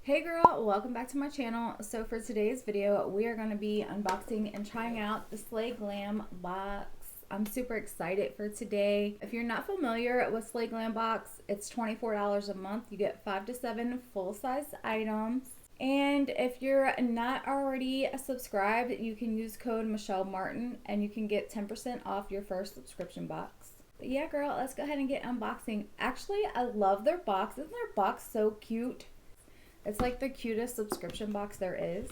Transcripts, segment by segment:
Hey girl, welcome back to my channel. So for today's video, we are going to be unboxing and trying out the Slay Glam box. I'm super excited for today. If you're not familiar with Slay Glam box, it's $24 a month. You get 5 to 7 full-size items. And if you're not already subscribed, you can use code Michelle Martin and you can get 10% off your first subscription box. But yeah, girl, let's go ahead and get unboxing. Actually, I love their box. Isn't their box so cute? It's like the cutest subscription box there is.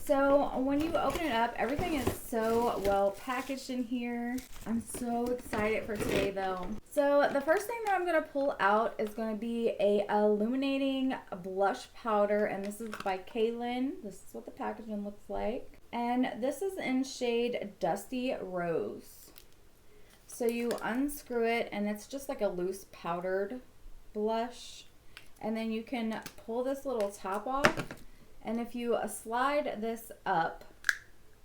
So when you open it up, everything is so well packaged in here. I'm so excited for today though. So the first thing that I'm going to pull out is going to be a illuminating blush powder, and this is by Glam. This is what the packaging looks like. And this is in shade Dusty Rose. So you unscrew it and it's just like a loose powdered blush. And then you can pull this little top off, and if you slide this up,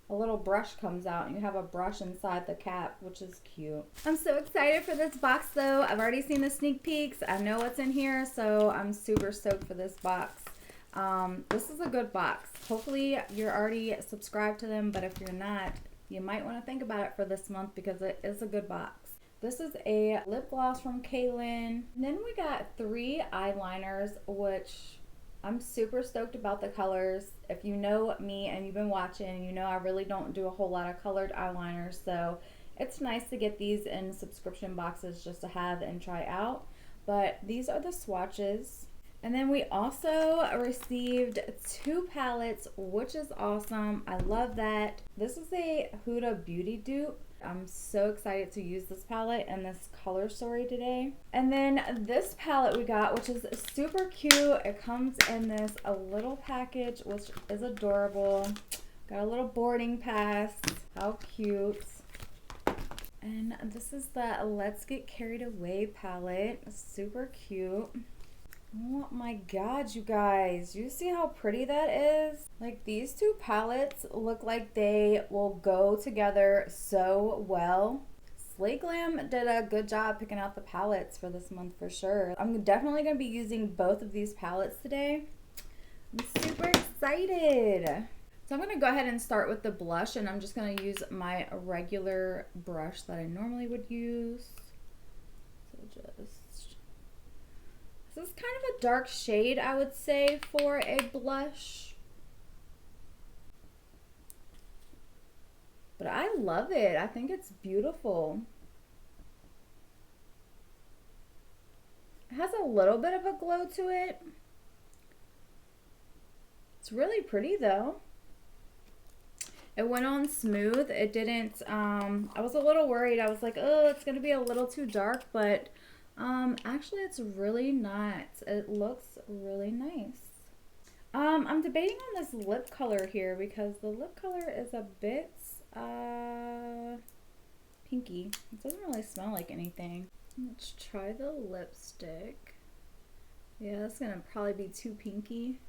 a little brush comes out and you have a brush inside the cap, which is cute. I'm so excited for this box though. I've already seen the sneak peeks. I know what's in here, so I'm super stoked for this box. This is a good box. Hopefully you're already subscribed to them, but if you're not, you might want to think about it for this month because it is a good box. This is a lip gloss from Glam. Then we got 3 eyeliners, which I'm super stoked about the colors. If you know me and you've been watching, you know I really don't do a whole lot of colored eyeliners, so it's nice to get these in subscription boxes just to have and try out. But these are the swatches. And then we also received 2 palettes, which is awesome. I love that. This is a Huda Beauty dupe. I'm so excited to use this palette and this color story today. And then this palette we got, which is super cute. It comes in this a little package, which is adorable. Got a little boarding pass. How cute. And this is the Let's Get Carried Away palette. Super cute. Oh my god, you guys, you see how pretty that is? Like, these 2 palettes look like they will go together so well. Slay Glam did a good job picking out the palettes for this month for sure. I'm definitely going to be using both of these palettes today. I'm super excited. So I'm going to go ahead and start with the blush, and I'm just going to use my regular brush that I normally would use. So this is kind of a dark shade, I would say, for a blush. But I love it. I think it's beautiful. It has a little bit of a glow to it. It's really pretty though. It went on smooth. It didn't, I was a little worried. I was like, oh, it's going to be a little too dark, but actually it's really not. It looks really nice. I'm debating on this lip color here because the lip color is a bit pinky. It doesn't really smell like anything. Let's try the lipstick. Yeah, that's gonna probably be too pinky.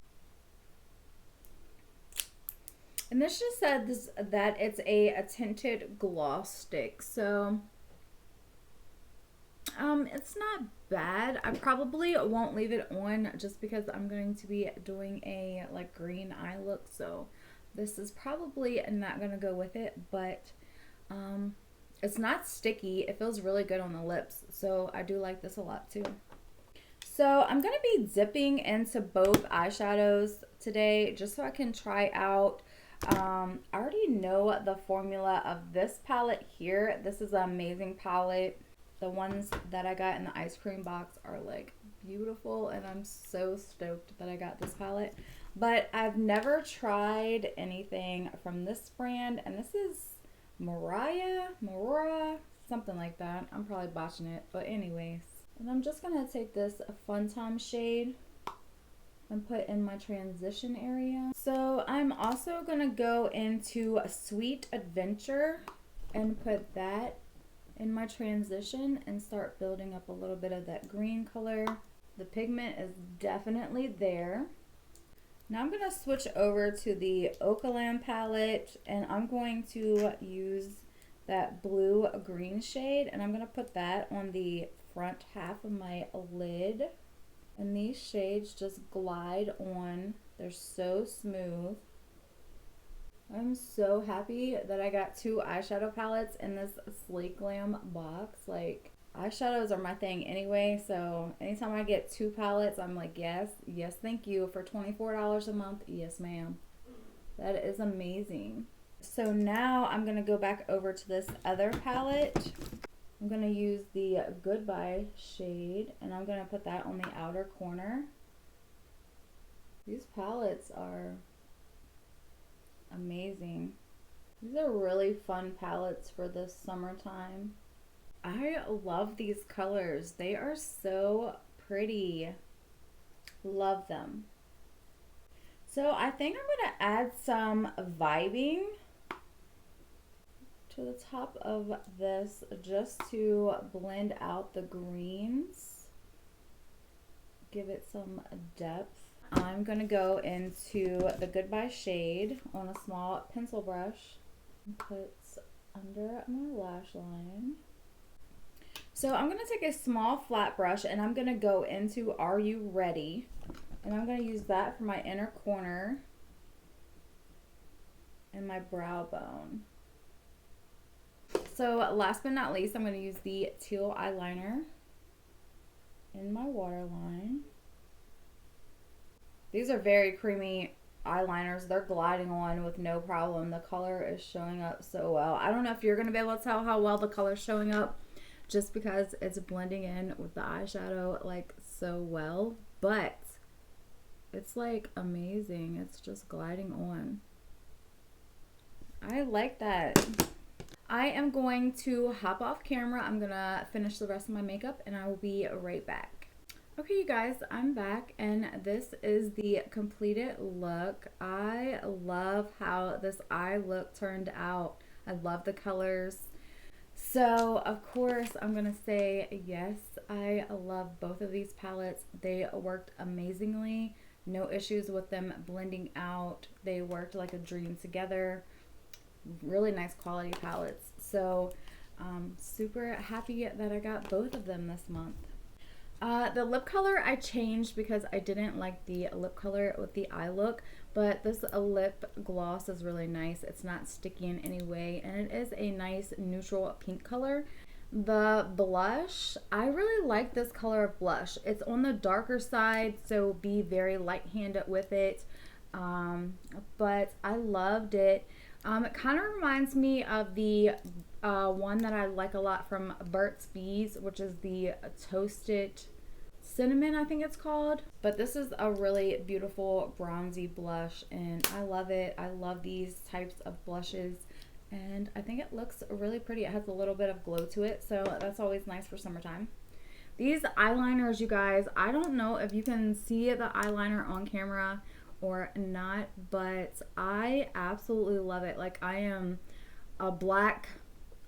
And this just said that it's a tinted gloss stick, so it's not bad. I probably won't leave it on just because I'm going to be doing a like green eye look, so this is probably not going to go with it, but it's not sticky. It feels really good on the lips, so I do like this a lot too. So I'm going to be dipping into both eyeshadows today just so I can try out. I already know the formula of this palette here. This is an amazing palette. The ones that I got in the ice cream box are like beautiful, and I'm so stoked that I got this palette. But I've never tried anything from this brand, and this is Mariah, something like that. I'm probably botching it, but anyways. And I'm just gonna take this Fun Time shade and put in my transition area. So I'm also gonna go into a Sweet Adventure and put that in my transition and start building up a little bit of that green color. The pigment is definitely there. Now I'm going to switch over to the Glam palette, and I'm going to use that blue green shade, and I'm going to put that on the front half of my lid. And these shades just glide on. They're so smooth. I'm so happy that I got 2 eyeshadow palettes in this Slay Glam box. Like, eyeshadows are my thing anyway, so anytime I get 2 palettes, I'm like, yes, yes, thank you. For $24 a month, yes, ma'am. That is amazing. So now I'm going to go back over to this other palette. I'm going to use the Goodbye shade, and I'm going to put that on the outer corner. These palettes are amazing. These are really fun palettes for this summertime. I love these colors. They are so pretty. Love them. So I think I'm going to add some vibing to the top of this just to blend out the greens. Give it some depth. I'm going to go into the Goodbye shade on a small pencil brush and put under my lash line. So I'm going to take a small flat brush and I'm going to go into Are You Ready? And I'm going to use that for my inner corner and my brow bone. So last but not least, I'm going to use the teal eyeliner in my waterline. These are very creamy eyeliners. They're gliding on with no problem. The color is showing up so well. I don't know if you're going to be able to tell how well the color is showing up just because it's blending in with the eyeshadow like so well, but it's like amazing. It's just gliding on. I like that. I am going to hop off camera. I'm going to finish the rest of my makeup and I will be right back. Okay, you guys, I'm back and this is the completed look. I love how this eye look turned out. I love the colors. So, of course, I'm going to say yes, I love both of these palettes. They worked amazingly. No issues with them blending out. They worked like a dream together. Really nice quality palettes. So, super happy that I got both of them this month. The lip color I changed because I didn't like the lip color with the eye look, but this lip gloss is really nice. It's not sticky in any way, and it is a nice neutral pink color. The blush, I really like this color of blush. It's on the darker side, so be very light-handed with it, but I loved it. It kind of reminds me of the one that I like a lot from Burt's Bees, which is the Toasted Cinnamon, I think it's called. But this is a really beautiful bronzy blush, and I love it. I love these types of blushes, and I think it looks really pretty. It has a little bit of glow to it, so that's always nice for summertime. These eyeliners, you guys, I don't know if you can see the eyeliner on camera or not, but I absolutely love it. Like, I am a black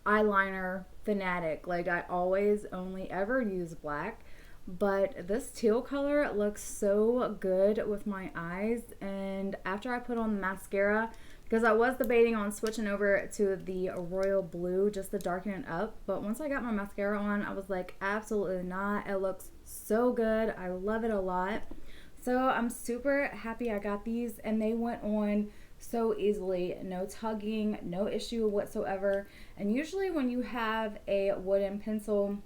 eyeliner fanatic. Like, I always only ever use black, but this teal color looks so good with my eyes. And after I put on the mascara, because I was debating on switching over to the royal blue just to darken it up, but once I got my mascara on, I was like, absolutely not. It looks so good. I love it a lot. So I'm super happy I got these, and they went on so easily. No tugging, no issue whatsoever. And usually when you have a wooden pencil,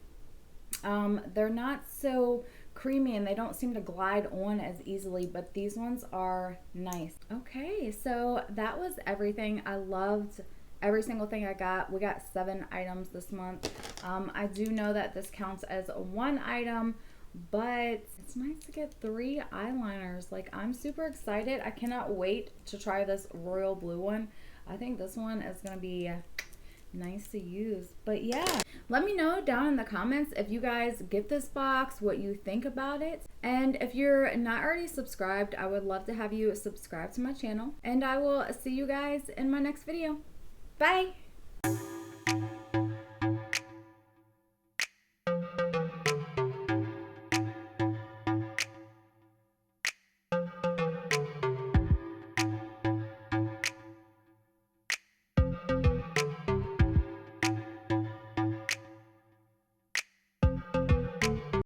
they're not so creamy and they don't seem to glide on as easily, but these ones are nice. Okay, so that was everything. I loved every single thing I got. We got 7 items this month. I do know that this counts as 1 item, but it's nice to get 3 eyeliners. Like, I'm super excited. I cannot wait to try this royal blue one. I think this one is going to be nice to use. But yeah, let me know down in the comments if you guys get this box, what you think about it. And if you're not already subscribed, I would love to have you subscribe to my channel. And I will see you guys in my next video. Bye!